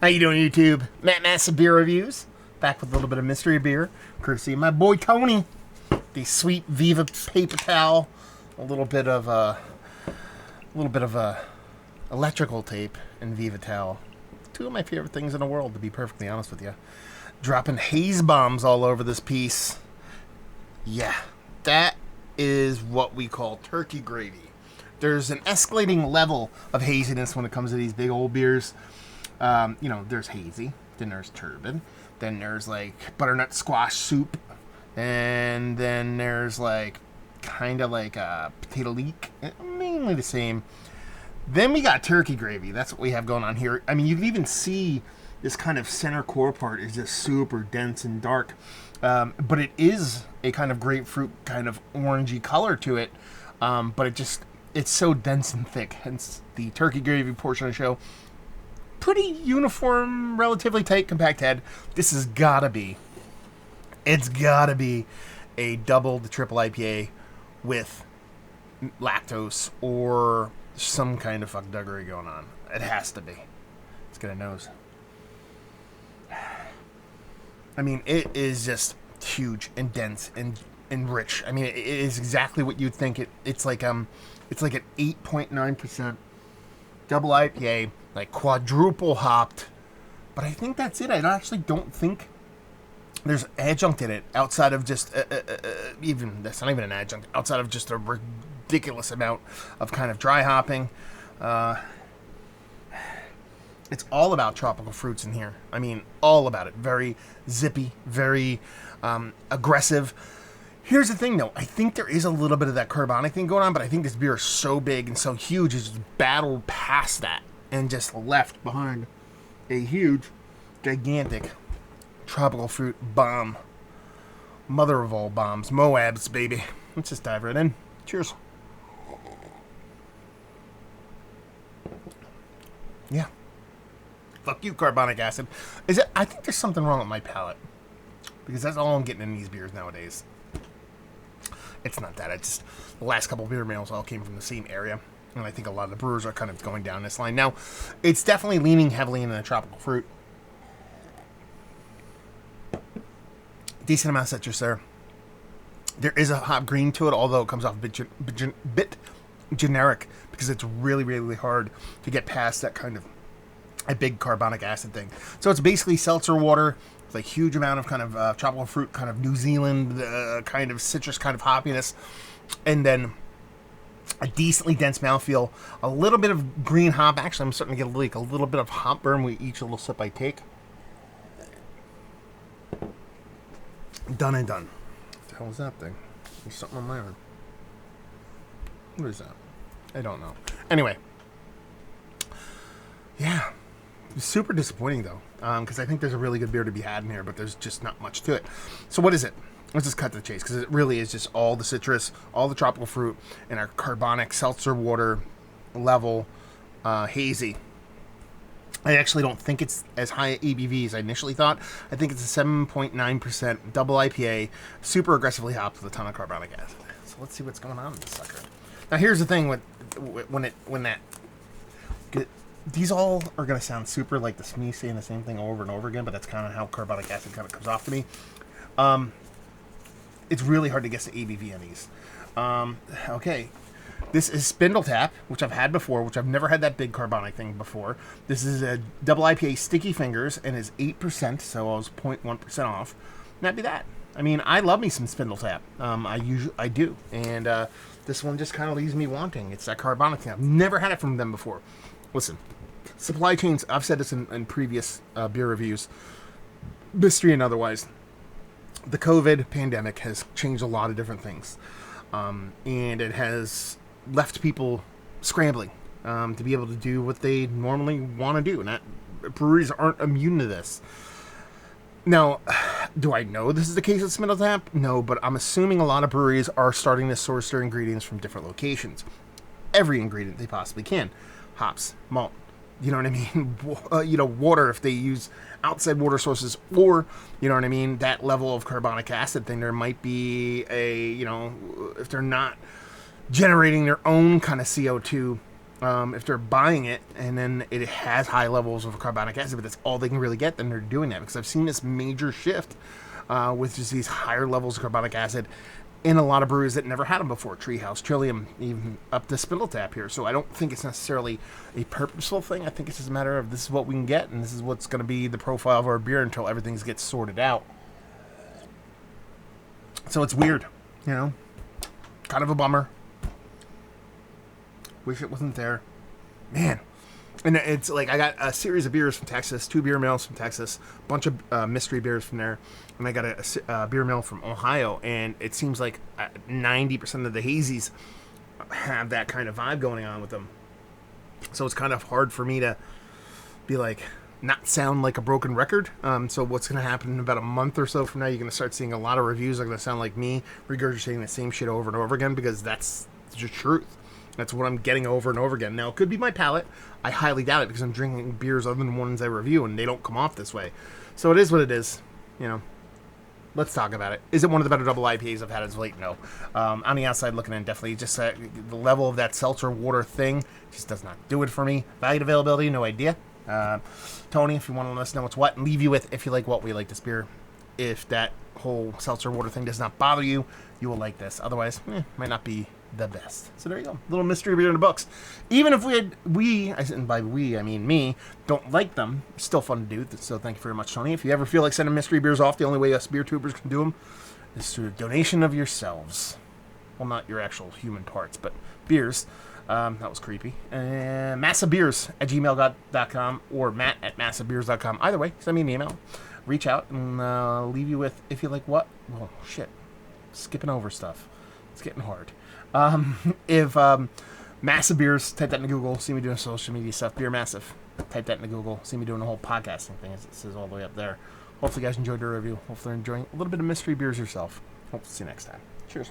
How you doing, YouTube? Matt Massive Beer Reviews. Back with a little bit of mystery beer, courtesy of my boy Tony. The sweet Viva paper towel. A little bit of electrical tape and Viva towel. Two of my favorite things in the world, to be perfectly honest with you. Dropping haze bombs all over this piece. Yeah, that is what we call turkey gravy. There's an escalating level of haziness when it comes to these big old beers. There's hazy, then there's turbid, then there's like butternut squash soup, and then there's like kind of like a potato leek, mainly the same. Then we got turkey gravy. That's what we have going on here. I mean, you can even see this kind of center core part is just super dense and dark, but it is a kind of grapefruit kind of orangey color to it, but it's so dense and thick, hence the turkey gravy portion of the show. Pretty uniform, relatively tight, compact head. This has gotta be a double to triple IPA with lactose or some kind of fuckduggery going on. It has to be. Let's get a nose. I mean, it is just huge and dense and rich. I mean, it is exactly what you'd think. It's like an 8.9% double IPA, like quadruple hopped, but I think that's it. I actually don't think there's adjunct in it outside of just even that's not even an adjunct, outside of just a ridiculous amount of kind of dry hopping. It's all about tropical fruits in here. I mean, all about it. Very zippy, very aggressive. Here's the thing, though. I think there is a little bit of that carbonic thing going on, but I think this beer is so big and so huge, it's just battled past that and just left behind a huge, gigantic tropical fruit bomb. Mother of all bombs. Moabs, baby. Let's just dive right in. Cheers. Yeah. Fuck you, carbonic acid. I think there's something wrong with my palate, because that's all I'm getting in these beers nowadays. It's not that. It's just the last couple of beer mails all came from the same area, and I think a lot of the brewers are kind of going down this line. Now, it's definitely leaning heavily into the tropical fruit. Decent amount of citrus there. There is a hop green to it, although it comes off a bit generic, because it's really, really hard to get past that kind of a big carbonic acid thing. So it's basically seltzer water. It's a huge amount of kind of tropical fruit, kind of New Zealand kind of citrus kind of hoppiness, and then a decently dense mouthfeel. A little bit of green hop. Actually, I'm starting to get a little bit of hop burn with each little sip I take. Done and done. What the hell is that thing? There's something on my arm. What is that? I don't know. Anyway. Yeah. Super disappointing, though, because I think there's a really good beer to be had in here, but there's just not much to it. So what is it? Let's just cut to the chase, because it really is just all the citrus, all the tropical fruit, and our carbonic seltzer water level hazy. I actually don't think it's as high at ABV as I initially thought. I think it's a 7.9% double IPA, super aggressively hopped with a ton of carbonic acid. So let's see what's going on in this sucker. Now here's the thing with these all are going to sound super like me saying the same thing over and over again, but that's kind of how carbonic acid kind of comes off to me. It's really hard to guess the ABV on these. Okay. This is Spindle Tap, which I've had before, which I've never had that big carbonic thing before. This is a double IPA Sticky Fingers and is 8%, so I was 0.1% off. And that'd be that. I mean, I love me some Spindle Tap. I do. And this one just kind of leaves me wanting. It's that carbonic thing. I've never had it from them before. Listen, supply chains, I've said this in previous beer reviews, mystery and otherwise, the COVID pandemic has changed a lot of different things. And it has left people scrambling to be able to do what they normally want to do. And breweries aren't immune to this. Now, do I know this is the case at Spindle Tap? No, but I'm assuming a lot of breweries are starting to source their ingredients from different locations. Every ingredient they possibly can. Hops, malt, you know what I mean? Water if they use outside water sources, or, you know what I mean, that level of carbonic acid thing. There might be if they're not generating their own kind of CO2 If they're buying it and then it has high levels of carbonic acid, but that's all they can really get, then they're doing that. Because I've seen this major shift with just these higher levels of carbonic acid in a lot of breweries that never had them before. Treehouse, Trillium, even up to Spindletap here. So I don't think it's necessarily a purposeful thing. I think it's just a matter of this is what we can get, and this is what's going to be the profile of our beer until everything gets sorted out. So it's weird, you know? Kind of a bummer. Wish it wasn't there. Man. And it's like I got a series of beers from Texas, 2 beer mills from Texas, a bunch of mystery beers from there, and I got a beer mill from Ohio, and it seems like 90% of the hazies have that kind of vibe going on with them. So it's kind of hard for me to be like, not sound like a broken record. So what's going to happen in about a month or so from now, you're going to start seeing a lot of reviews that are going to sound like me regurgitating the same shit over and over again, because that's the truth. That's what I'm getting over and over again. Now, it could be my palate. I highly doubt it because I'm drinking beers other than ones I review, and they don't come off this way. So it is what it is. You know, let's talk about it. Is it one of the better double IPAs I've had as of late? No. On the outside looking in, definitely just the level of that seltzer water thing just does not do it for me. Value availability, no idea. Tony, if you want to let us know what's what, and leave you with, if you like what we like this beer. If that whole seltzer water thing does not bother you, you will like this. Otherwise, might not be the best. So there you go. Little mystery beer in the books. Even if and by we, I mean me, don't like them, still fun to do. So thank you very much, Tony. If you ever feel like sending mystery beers off, the only way us beer tubers can do them is through a donation of yourselves. Well, not your actual human parts, but beers. That was creepy. Massabeers@gmail.com or matt@massabeers.com. Either way, send me an email. Reach out and leave you with, if you like what? Oh, shit. Skipping over stuff. It's getting hard. If Massive Beers, type that into Google, see me doing social media stuff. Beer Massive, type that into Google, see me doing the whole podcasting thing, as it says all the way up there. Hopefully you guys enjoyed the review. Hopefully you're enjoying a little bit of mystery beers yourself. Hope to see you next time. Cheers.